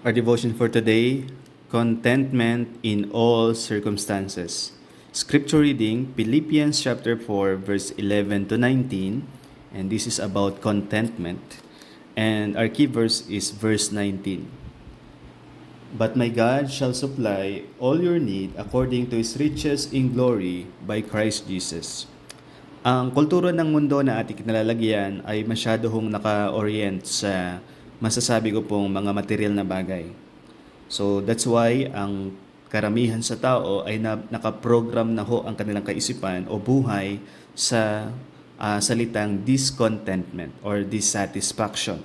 Our devotion for today, contentment in all circumstances. Scripture reading, Philippians chapter 4, verse 11 to 19, and this is about contentment. And our key verse is verse 19. But my God shall supply all your need according to His riches in glory by Christ Jesus. Ang kultura ng mundo na ating kinalalagyan ay masyadong naka-orient sa masasabi ko pong mga material na bagay. So that's why ang karamihan sa tao ay nakaprogram na ho ang kanilang kaisipan o buhay sa salitang discontentment or dissatisfaction.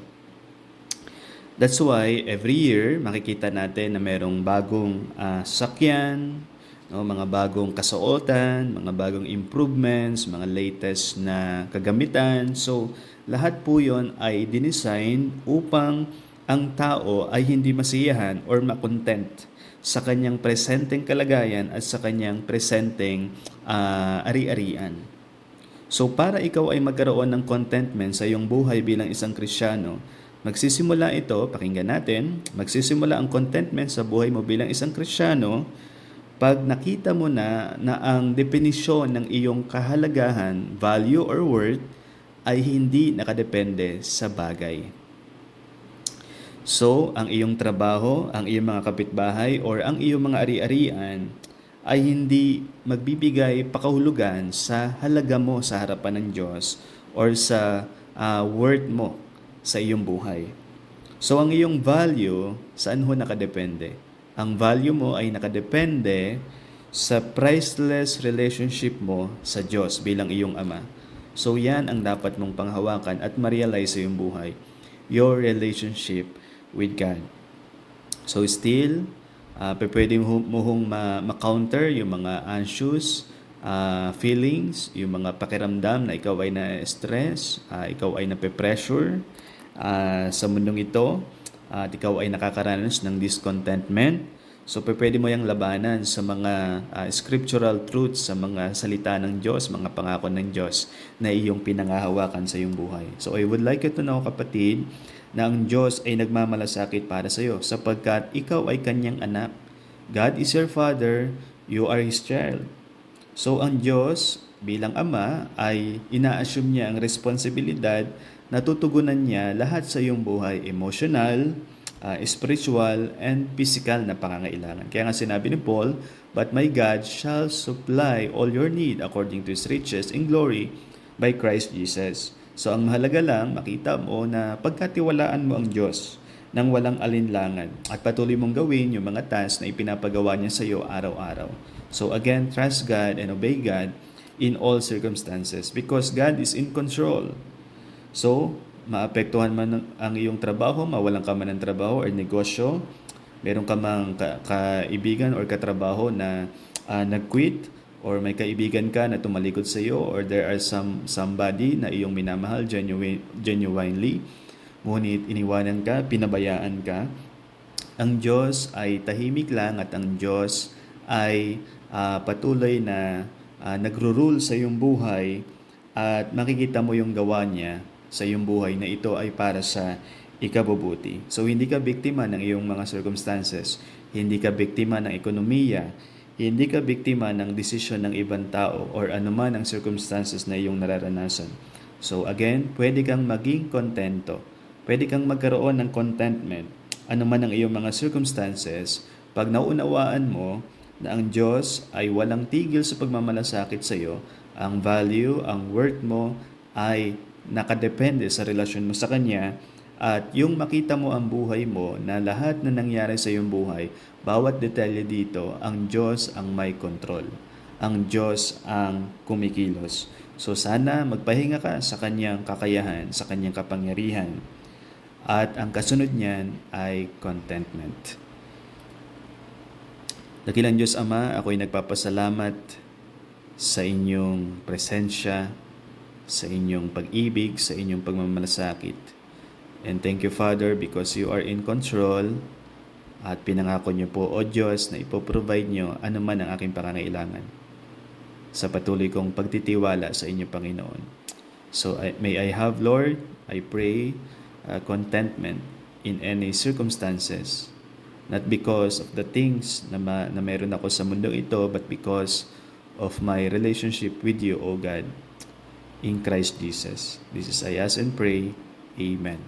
That's why every year makikita natin na merong bagong sakyan, no, mga bagong kasuotan, mga bagong improvements, mga latest na kagamitan. So, lahat po yon ay dinesign upang ang tao ay hindi masiyahan or makontent sa kanyang presenteng kalagayan at sa kanyang presenteng ari-arian. So, para ikaw ay magkaroon ng contentment sa iyong buhay bilang isang Kristiyano, magsisimula ito, pakinggan natin, magsisimula ang contentment sa buhay mo bilang isang Kristiyano pag nakita mo na ang definisyon ng iyong kahalagahan, value or worth ay hindi nakadepende sa bagay. So, ang iyong trabaho, ang iyong mga kapitbahay or ang iyong mga ari-arian ay hindi magbibigay pakahulugan sa halaga mo sa harapan ng Diyos or sa worth mo sa iyong buhay. So, ang iyong value, saan ho nakadepende? Ang value mo ay nakadepende sa priceless relationship mo sa Diyos bilang iyong Ama. So, yan ang dapat mong panghawakan at ma-realize sa iyong buhay. Your relationship with God. So, still, pwede mo hong ma-counter yung mga anxious feelings, yung mga pakiramdam na ikaw ay na-stress, ikaw ay nape-pressure sa mundong ito, at ikaw ay nakakaranas ng discontentment. So, pwede mo yung labanan sa mga scriptural truths, sa mga salita ng Diyos, mga pangako ng Diyos na iyong pinangahawakan sa iyong buhay. So, I would like you to know, kapatid, na ang Diyos ay nagmamalasakit para sa iyo sapagkat ikaw ay kanyang anak. God is your Father, you are His child. So, ang Diyos bilang Ama ay ina-assume niya ang responsibilidad na tutugunan niya lahat sa iyong buhay, emotional, spiritual, and physical na pangangailangan. Kaya nga sinabi ni Paul, but my God shall supply all your need according to His riches in glory by Christ Jesus. So ang mahalaga lang, makita mo na pagkatiwalaan mo ang Diyos nang walang alinlangan at patuloy mong gawin yung mga tasks na ipinapagawa niya sa iyo araw-araw. So again, trust God and obey God in all circumstances because God is in control. So, maapektuhan man ang iyong trabaho, mawalan ka man ng trabaho or negosyo, meron ka mang kaibigan or katrabaho na nag-quit, or may kaibigan ka na tumalikod sa iyo, or there are somebody na iyong minamahal genuinely, ngunit iniwanan ka, pinabayaan ka, ang Diyos ay tahimik lang at ang Diyos ay patuloy na nagro-rule sa iyong buhay at makikita mo yung gawa niya sa iyong buhay na ito ay para sa ikabubuti. So, hindi ka biktima ng iyong mga circumstances. Hindi ka biktima ng ekonomiya. Hindi ka biktima ng desisyon ng ibang tao or anuman ang circumstances na iyong nararanasan. So, again, pwede kang maging kontento. Pwede kang magkaroon ng contentment. Anuman ang iyong mga circumstances, pag naunawaan mo na ang Diyos ay walang tigil sa pagmamalasakit sa iyo, ang value, ang worth mo ay nakadepende sa relasyon mo sa Kanya at yung makita mo ang buhay mo na lahat na nangyari sa iyong buhay, bawat detalye dito, ang Diyos ang may control. Ang Diyos ang kumikilos. So sana magpahinga ka sa Kanyang kakayahan, sa Kanyang kapangyarihan. At ang kasunod niyan ay contentment. Dakilang Diyos Ama, ako'y nagpapasalamat sa inyong presensya, sa inyong pag-ibig, sa inyong pagmamalasakit. And thank you, Father, because you are in control at pinangako niyo po, O Diyos, na ipoprovide niyo anuman ang aking pangangailangan sa patuloy kong pagtitiwala sa inyo, Panginoon. So, may I have, Lord, I pray, contentment in any circumstances Not because of the things na meron ako sa mundong ito, but because of my relationship with you, O God, in Christ Jesus. This is I ask and pray. Amen.